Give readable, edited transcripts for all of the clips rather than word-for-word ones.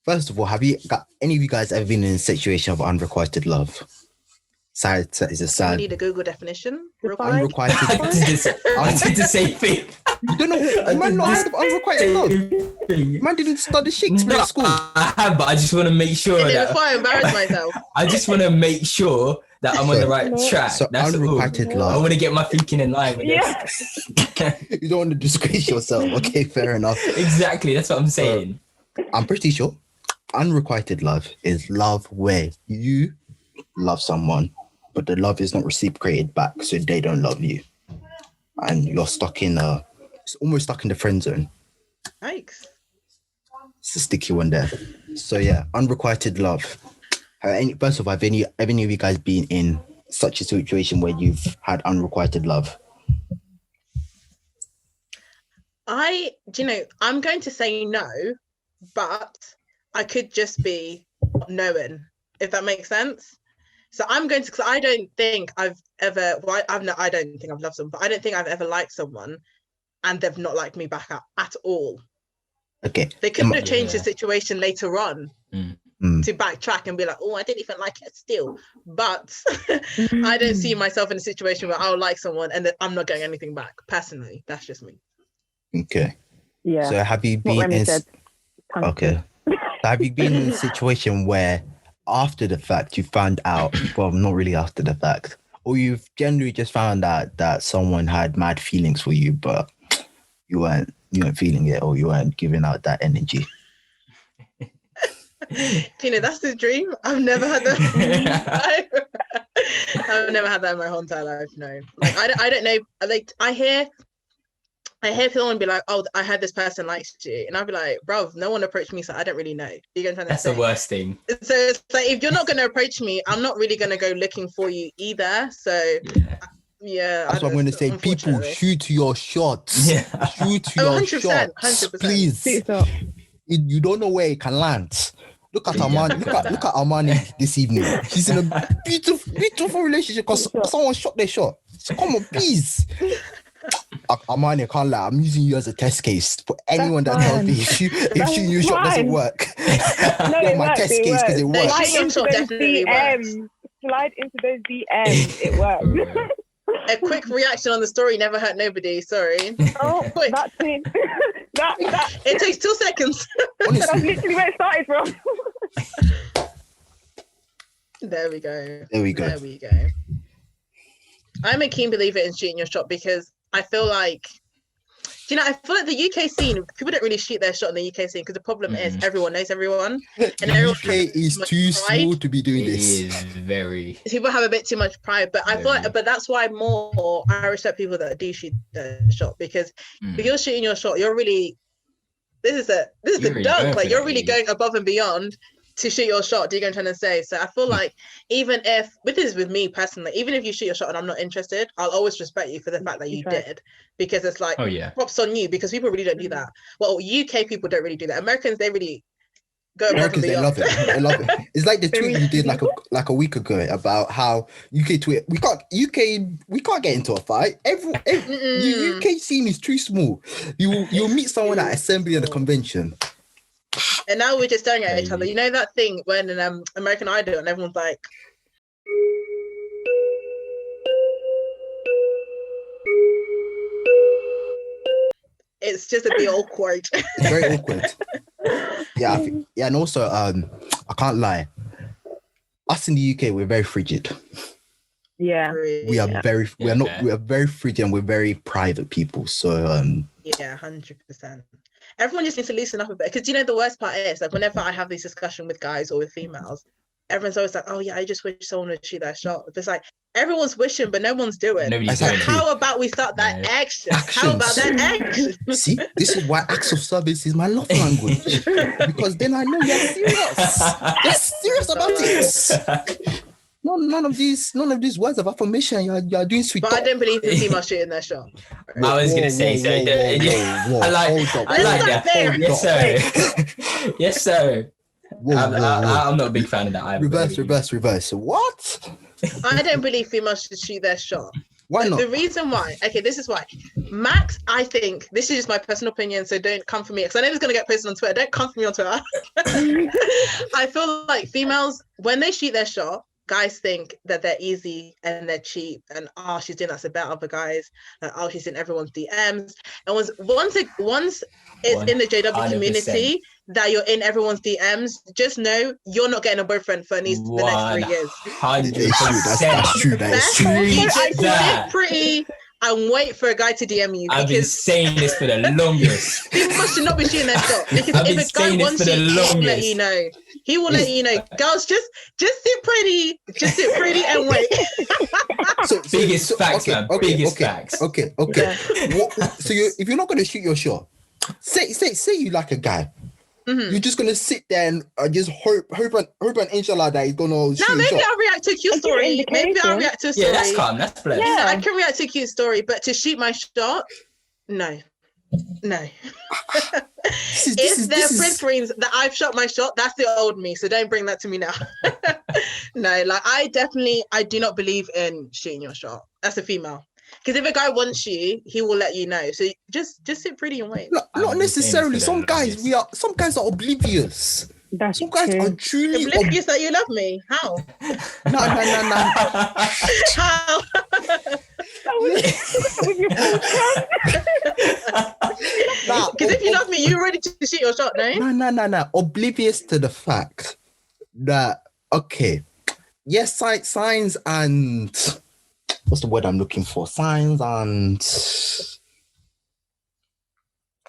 First of all, have you got any of you guys ever been in a situation of unrequited love? Sad, is a We sad. need a Google definition. Real Define. quick. Unrequited. I did the same thing. You don't know. Man, not heard of unrequited love. Man didn't study Shakespeare at school. I have, but I just want to make sure And then that before I embarrass myself. I just want to make sure that I'm on the right track. So That's all. unrequited I love. want to get my thinking in line with Yeah. this. You don't want to disgrace yourself. Okay, fair enough. Exactly, that's what I'm saying. I'm pretty sure unrequited love is love where you love someone, but the love is not reciprocated back, so they don't love you, and you're stuck in it's almost stuck in the friend zone. Yikes. It's a sticky one there. So yeah, unrequited love. First of all, have any of you guys been in such a situation where you've had unrequited love? I'm going to say no, but I could just be knowing, if that makes sense. So I'm going to, because I don't think I've ever, I don't think I've loved someone, but I don't think I've ever liked someone and they've not liked me back at all. Okay. They couldn't have changed the situation later on to backtrack and be like, oh, I didn't even like it still. But I don't see myself in a situation where I'll like someone and then I'm not getting anything back. Personally, that's just me. Okay. Yeah. So have you been in? Okay. So have you been in a situation where after the fact you found out, well, not really after the fact, or you've generally just found out that someone had mad feelings for you, but you weren't feeling it, or you weren't giving out that energy? Tina, that's the dream. I've never had that. I've never had that in my whole entire life. No, like I don't know. Like I hear someone be like, "Oh, I heard this person likes you," and I'll be like, "Bro, no one approached me, so I don't really know." That's the worst thing. So it's like, if you're not going to approach me, I'm not really going to go looking for you either. So yeah, that's what I'm going to say. People, shoot your shots. Yeah. Shoot your 100%, shots, 100%. please. You don't know where it can land. Look at Armani. Look at Armani this evening. She's in a beautiful relationship because someone shot their shot. So come on, please. Armani, I can't lie. I'm using you as a test case for anyone that tells me if shooting your shot doesn't work. No, my test case because it works. Slide into those DMs. Slide into those DMs. It works. A quick reaction on the story never hurt nobody. Sorry. Oh, quick. that's it. that it takes 2 seconds. That's literally where it started from. There we go. There we go. There we go. I'm a keen believer in shooting your shot because I feel like, I feel like the UK scene, people don't really shoot their shot in the UK scene because the problem is everyone knows everyone. And the UK is too small to be doing this. It is very. People have a bit too much pride, but I feel like, but that's why I respect people that do shoot their shot, because if you're shooting your shot, you're really, this is the really dunk. Like you're really going above and beyond to shoot your shot. Do you get what I'm trying to say? So I feel like even if, with me personally, even if you shoot your shot and I'm not interested, I'll always respect you for the fact that you did, because it's like, props on you, because people really don't do that. Well, UK people don't really do that. Americans, they really go above and beyond. They love it. They love it. It's like the tweet you did like a week ago about how UK tweet, we can't get into a fight. UK scene is too small. You'll meet someone at assembly and a convention. And now we're just staring at each other. You know that thing when an American Idol and everyone's like, it's just a bit awkward. It's very awkward. Yeah, and also I can't lie. Us in the UK, we're very frigid. Yeah, we are very frigid and we're very private people. So yeah, 100%. Everyone just needs to loosen up a bit, because the worst part is, like, whenever I have this discussion with guys or with females, everyone's always like, oh yeah, I just wish someone would shoot that shot. It's like, everyone's wishing but no one's doing. Exactly. How about we start that action? How about that action? See, this is why acts of service is my love language, because then I know you're serious. You're serious about it. None of these words of affirmation. You're doing sweet. But talk. I don't believe in females shooting their shot. I was gonna say so. I like that. Yes, sir. Yes, sir. I'm not a big fan of that either. Reverse. What? I don't believe females should shoot their shot. Why not? The reason why, okay, this is why. Max, I think, this is just my personal opinion, so don't come for me, because I know it's going to get posted on Twitter. Don't come for me on Twitter. I feel like females, when they shoot their shot, guys think that they're easy and they're cheap, and she's doing that to bet other guys, and she's in everyone's DMs. And once it's in the JW 100%. community that you're in everyone's DMs, just know you're not getting a boyfriend for at least the next 3 years. 100%. That's true. That is true. You just sit pretty and wait for a guy to DM you. I've been saying this for the longest. People should not be shooting their shot, because if a guy wants you, he will let you know. He will let you know. Girls, just sit pretty, and wait. Biggest facts, man. Biggest facts. Okay. Yeah. So if you're not going to shoot your shot, say you like a guy. Mm-hmm. You're just gonna sit there and just hope and inshallah that he's gonna shoot. Now maybe a shot. I'll react to a cute story. Maybe I'll react to a story. Yeah, that's calm. That's pleasant. Yeah, I can react to a cute story, but to shoot my shot, no. If they're print screens that I've shot my shot, that's the old me. So don't bring that to me now. No, like I do not believe in shooting your shot. That's a female. Because if a guy wants you, he will let you know. So just sit pretty and wait. Not necessarily. Some guys are oblivious. That's Some guys true. are truly Oblivious that you love me. How? No. How? With your full chest. Because if you love me, you're ready to shoot your shot, no? No. Oblivious to the fact that, okay, yes, signs and what's the word I'm looking for? Signs and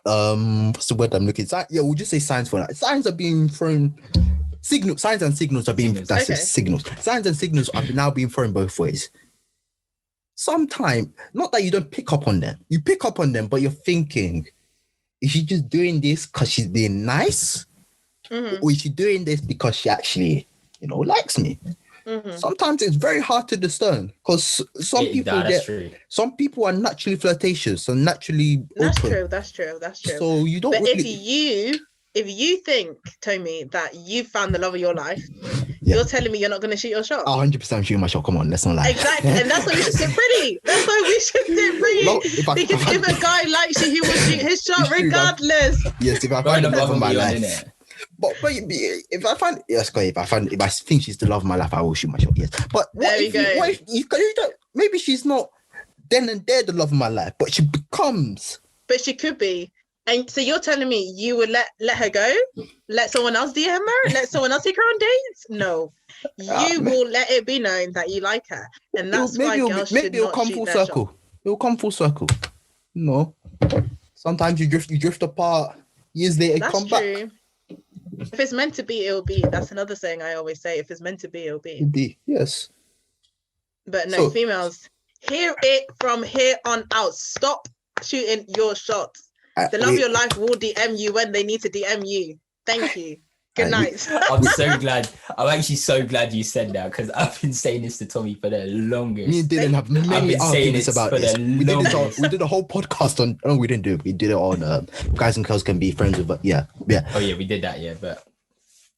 what's the word I'm looking for? Yeah, we'll just say signs for that. Signs are being thrown. Signs and signals are being signals. Signs and signals are now being thrown both ways. Sometimes, not that you don't pick up on them. You pick up on them, but you're thinking, is she just doing this because she's being nice? Mm-hmm. Or is she doing this because she actually, likes me? Mm-hmm. Sometimes it's very hard to discern because some people are naturally flirtatious, so naturally open. That's true. So you don't. But really... if you think, Tommy, that you found the love of your life, you're telling me you're not going to shoot your shot. 100% shooting my shot. Come on, let's not lie. Exactly, and that's why you should sit pretty. That's why we should sit pretty. No, because if a guy likes you, he will shoot his shot regardless. Yes, if I find the love of my life. But if I think she's the love of my life, I will shoot my shot. Yes, but what if you don't? Maybe she's not then and there the love of my life, but she becomes. But she could be. And so you're telling me you would let her go? Let someone else DM her? Let someone else take her on dates? No. You will let it be known that you like her. And that's why girls should maybe it'll come full circle. It'll come full circle. No. Sometimes you drift apart. Years later, come back. If it's meant to be, it'll be. That's another saying I always say. If it's meant to be, it'll be. It'll be, yes. But no, females, hear it from here on out. Stop shooting your shots. The love of your life will DM you when they need to DM you. Thank you. Good night. I'm so glad. I'm actually so glad you said that because I've been saying this to Tommy for the longest. Me and Dylan have many arguments about this. We did a whole podcast on. No, we didn't do it. We did it on guys and girls can be friends with. Yeah. Oh yeah, we did that. Yeah, but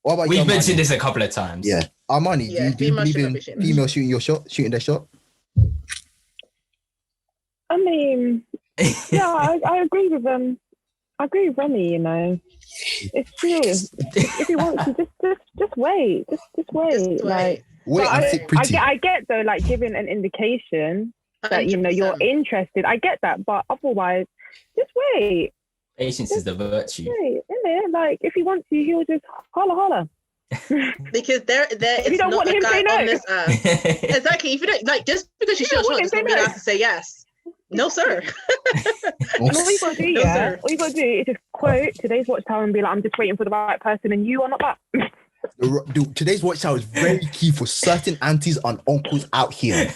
what about we've mentioned this a couple of times. Yeah, Armani, do you believe in female shooting their shot? I mean, yeah, I agree with them. I agree with Remy. It's true. If you want to, just wait. Just wait. Like, wait and sit pretty. I get though, like giving an indication that 100%. You're interested. I get that, but otherwise, just wait. Patience is the virtue. Wait, like if he wants you, he'll just holla. Because there is not a guy on this earth. Exactly. If you don't like, just because you shoot a shot, doesn't mean you have to say yes. No, sir. All you gotta do, all you gotta do is just quote today's Watchtower and be like, I'm just waiting for the right person, and you are not that. Dude, today's Watchtower is very key for certain aunties and uncles out here.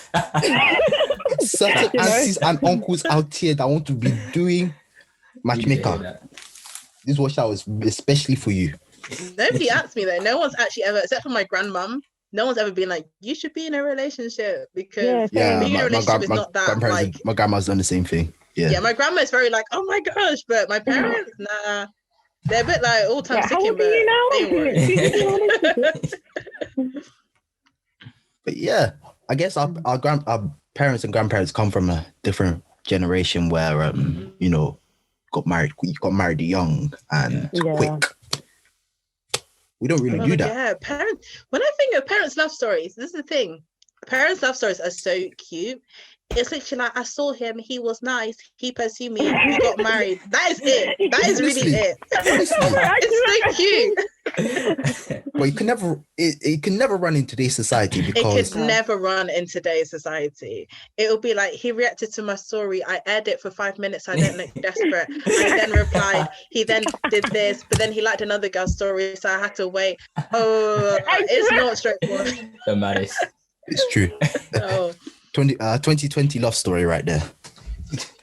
Certain aunties and uncles out here that want to be doing matchmaker. This Watchtower is especially for you. Nobody asked me though. No one's actually ever, except for my grandmum. No one's ever been like, you should be in a relationship because being in a relationship is not that like. My grandma's done the same thing. Yeah, my grandma is very like, oh my gosh, but my parents, nah, they're a bit like all time sticking. But But yeah, I guess our parents and grandparents come from a different generation where you know, got married young and quick. We don't really do that. Yeah, parents. When I think of parents' love stories, this is the thing. Parents' love stories are so cute. It's literally like, I saw him, he was nice, he pursued me, we got married. That is it. That is really it. It's so cute. But it can never run in today's society because it could never run in today's society. It'll be like, he reacted to my story, I aired it for 5 minutes, I didn't look desperate. I then replied, he then did this, but then he liked another girl's story, so I had to wait. Oh, it's not straightforward. The maddest. It's true. Oh. 2020 love story right there.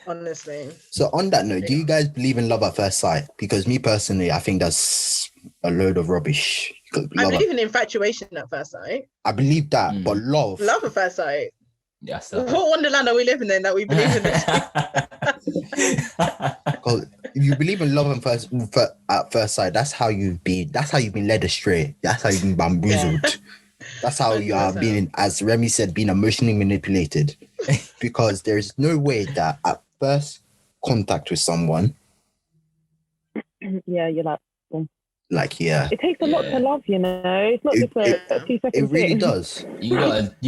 Honestly. So on that note, do you guys believe in love at first sight? Because me personally, I think that's a load of rubbish. I believe in infatuation at first sight. I believe that, but love at first sight. Yes. What wonderland are we living in that we believe in this? Because if you believe in love at first sight, that's how you've been led astray. That's how you've been bamboozled. Yeah. That's how you are being, as Remy said, being emotionally manipulated. Because there is no way that at first contact with someone, you're like, boom. It takes a lot to love, you know. It's not just a 2 seconds. It really does. You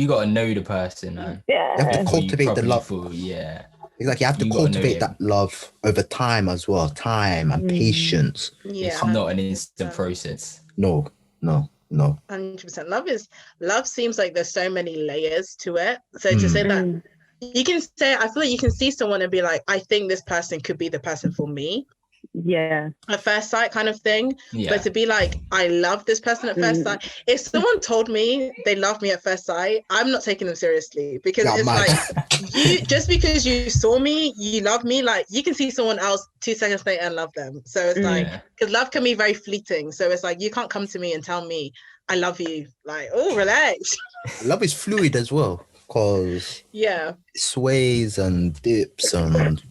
gotta know the person, man. Yeah, you have to cultivate the love. It's like you have to cultivate that love over time as well, time and patience. Yeah, it's not an instant process. No. 100%. Love seems like there's so many layers to it. So to say that, you can say, I feel like you can see someone and be like, I think this person could be the person for me. Yeah. At first sight kind of thing. Yeah. But to be like, I love this person at first sight. If someone told me they love me at first sight, I'm not taking them seriously, because it's like, you just because you saw me, you love me, like you can see someone else 2 seconds later and love them. So it's like, because love can be very fleeting. So it's like, you can't come to me and tell me I love you. Like, oh, relax. Love is fluid as well, because it sways and dips and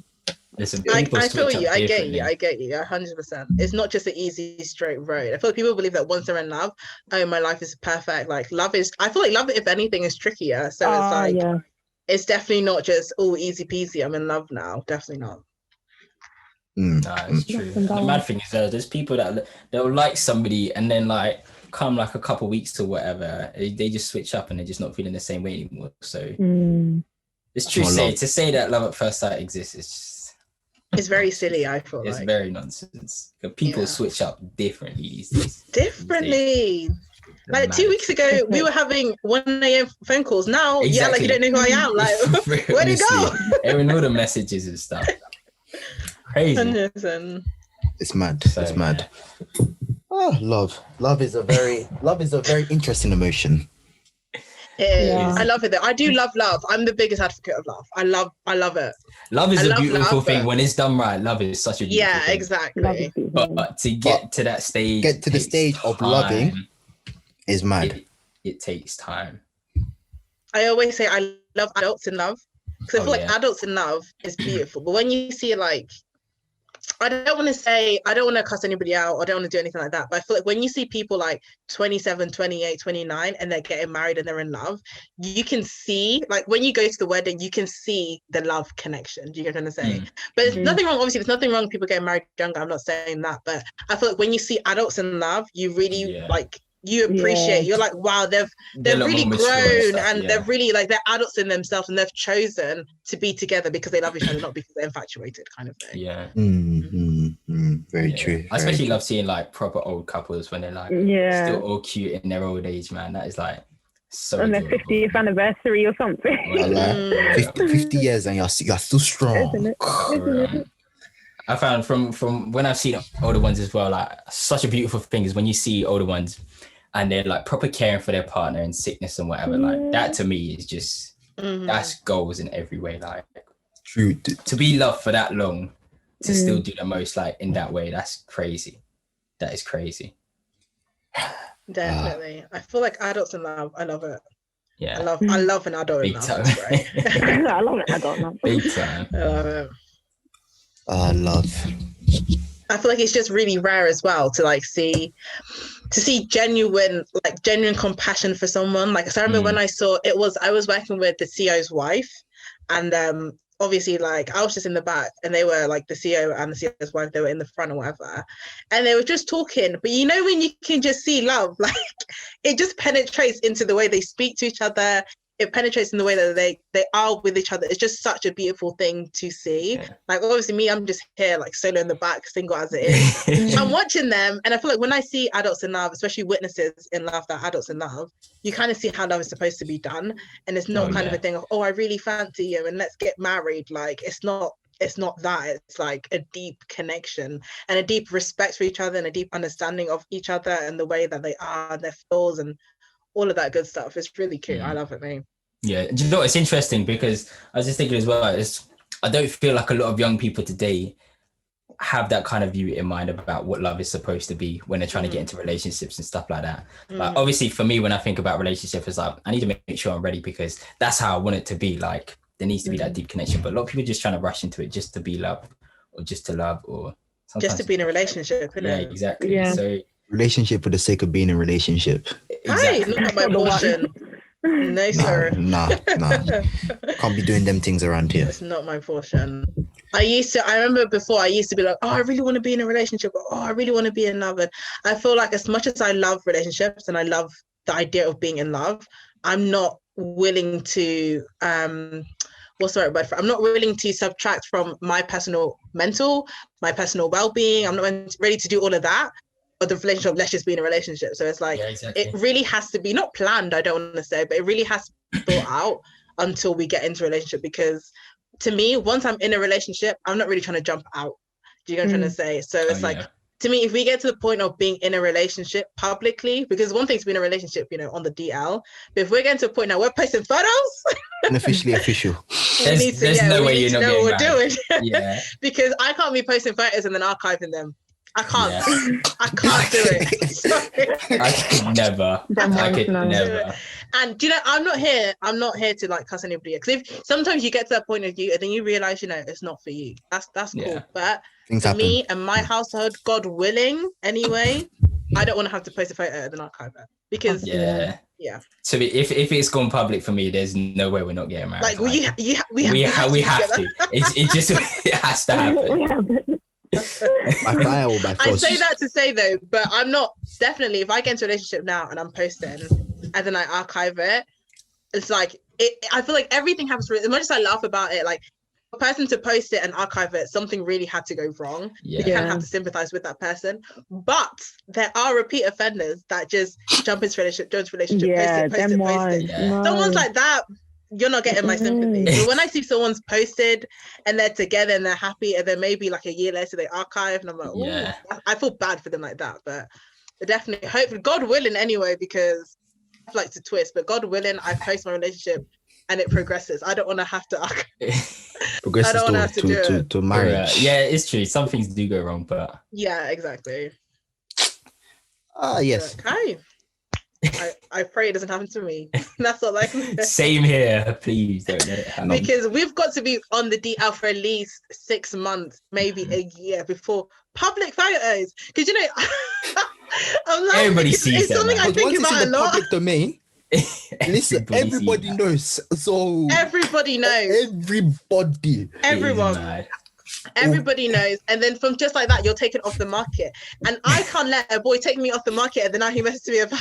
listen, I feel you. I get you. 100%. It's not just an easy straight road. I feel like people believe that once they're in love, oh, my life is perfect. Like love is, I feel like love, if anything, is trickier. So it's like, it's definitely not just, oh, easy peasy, I'm in love now. Definitely not. No, it's true. The mad thing is there's people they'll like somebody and then like come like a couple weeks or whatever, they just switch up and they're just not feeling the same way anymore. So it's true to say that love at first sight exists. It's very silly, I feel it's very nonsense. People switch up differently these days. Differently. Like 2 weeks ago, we were having 1 a.m. phone calls. Now, like you don't know who I am. Like, where'd it go? Everyone know the messages and stuff. Crazy. It's mad. It's mad. Oh, love. Love is a very interesting emotion. It is. Yeah. I love it though. I do love love. I'm the biggest advocate of love. I love it. Love is a beautiful thing. When it's done right, love is such a beautiful thing. Exactly. But to get to that stage, the stage of loving is mad. It takes time. I always say I love adults in love, because I feel like adults in love is beautiful. But when you see like, I don't want to cuss anybody out, I don't want to do anything like that, but I feel like when you see people like 27, 28, 29 and they're getting married and they're in love, you can see, like when you go to the wedding, you can see the love connection. Do you get what I'm saying? But there's nothing wrong, obviously there's nothing wrong with people getting married younger, I'm not saying that, but I feel like when you see adults in love, you really like, you appreciate, you're like, wow, they've really grown and they're really like, they're adults in themselves and they've chosen to be together because they love each other, not because they're infatuated, kind of thing. Very true. I especially love seeing like proper old couples when they're like still all cute in their old age, man. That is like so on their 50th anniversary or something. 50 years and you're still strong. Isn't it? I found from when I've seen older ones as well, like such a beautiful thing is when you see older ones and they're like proper caring for their partner in sickness and whatever. Like that to me is just that's goals in every way. Like true to be loved for that long, to still do the most like in that way. That's crazy. That is crazy. Definitely. I feel like adults in love, I love it. Yeah. I love an adult in love. That's right. I love an adult in love. Big time. I love it. Love. I feel like it's just really rare as well to see genuine compassion for someone. Like, so I remember when I was working with the CEO's wife, And obviously, like, I was just in the back, and they were like the CEO and the CEO's wife, they were in the front or whatever, and they were just talking. But you know, when you can just see love, like, it just penetrates into the way they speak to each other. It penetrates in the way that they are with each other. It's just such a beautiful thing to see. Yeah. Like, obviously me, I'm just here like solo in the back, single as it is. I'm watching them, and I feel like when I see adults in love, especially witnesses in love that adults in love, you kind of see how love is supposed to be done. And it's not kind of a thing of, oh, I really fancy you and let's get married. Like, it's not that. It's like a deep connection and a deep respect for each other and a deep understanding of each other and the way that they are, their flaws and all of that good stuff. It's really cute. I love it, mate. Yeah, do you know, it's interesting because I was just thinking as well, I don't feel like a lot of young people today have that kind of view in mind about what love is supposed to be when they're trying to get into relationships and stuff like that. Like, obviously for me, when I think about relationships, it's like, I need to make sure I'm ready because that's how I want it to be. Like, there needs to be that deep connection, but a lot of people are just trying to rush into it just to be loved or just to love or just to be in a relationship, isn't it? Exactly. Yeah. So relationship for the sake of being in a relationship. Exactly. Hey, not my portion. No, sir. Nah. Can't be doing them things around here. It's not my portion. I remember before I used to be like, oh, I really want to be in a relationship. Or, oh, I really want to be in love. And I feel like as much as I love relationships and I love the idea of being in love, I'm not willing to, what's the right word for it? I'm not willing to subtract from my personal my personal well-being. I'm not ready to do all of that. But the relationship, let's just be in a relationship. So it's like, It really has to be not planned, I don't want to say, but it really has to be thought out until we get into a relationship. Because to me, once I'm in a relationship, I'm not really trying to jump out. Do you know what I'm trying to say? So it's to me, if we get to the point of being in a relationship publicly, because one thing to be in a relationship, you know, on the DL, but if we're getting to a point now, we're posting photos. Unofficially official. There's no way you're not know what we're doing. Yeah. Because I can't be posting photos and then archiving them. I can't. Yeah. I can't do it. Sorry. I could never. Never. And you know, I'm not here to like cuss anybody. Because if sometimes you get to that point of view and then you realize, you know, it's not for you. That's cool. But things for happen. Me and my household, God willing, anyway, I don't want to have to post a photo and then archive it. Because So if it's gone public for me, there's no way we're not getting married. Like we have to. It just it has to happen. I say that to say though, but I'm not definitely. If I get into a relationship now and I'm posting and then I archive it, it's like I feel like everything happens. As much as I laugh about it, like a person to post it and archive it, something really had to go wrong. You kind of have to sympathize with that person. But there are repeat offenders that just jump into relationship, post it. No. Someone's like that. You're not getting my sympathy. But when I see someone's posted and they're together and they're happy, and then maybe like a year later they archive, and I'm like, I feel bad for them like that. But definitely, hopefully, God willing, anyway, because I like to twist. But God willing, I post my relationship and it progresses. I don't want to have to archive. Progresses I don't want to have to do it to marriage. Yeah, it's true. Some things do go wrong, but exactly. Yes. Okay. I pray it doesn't happen to me. That's all I can say. Same here, please don't let it happen. Because we've got to be on the DL for at least 6 months, maybe a year before public photos. Because you know, I'm like, everybody sees it's something I think about a lot. Public domain. Listen, everybody knows. So everybody knows. Everyone. Everybody knows, and then from just like that, you're taken off the market. And I can't let a boy take me off the market, and then now he messages me about.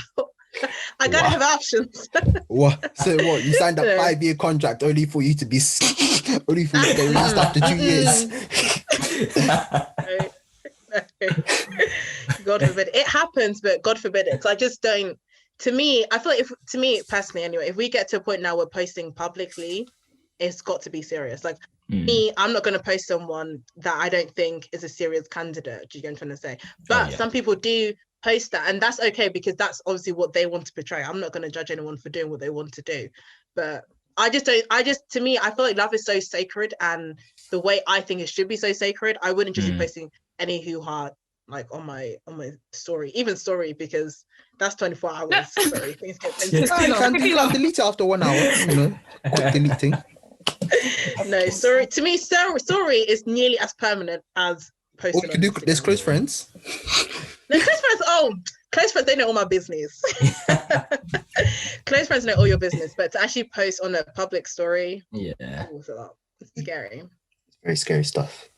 I gotta have options. What? So what? You signed a 5-year contract only for you to be only for you to get released after 2 years. God forbid it happens, but God forbid it. So I just don't. To me, I feel like to me personally, anyway, if we get to a point now we're posting publicly, it's got to be serious. Like me, I'm not going to post someone that I don't think is a serious candidate. Do you get what I'm trying to say? But some people do post that, and that's okay because that's obviously what they want to portray. I'm not going to judge anyone for doing what they want to do, but to me, I feel like love is so sacred, and the way I think it should be so sacred, I wouldn't just be posting any hoo-ha like on my story, because that's 24 hours. Sorry, things get you can delete it after 1 hour. You know, quick deleting. No, sorry. To me, story is nearly as permanent as posting. There's close friends. No, close friends. Oh, close friends. They know all my business. close friends know all your business, but to actually post on a public story, Yeah. it's a lot. It's scary. Very scary stuff.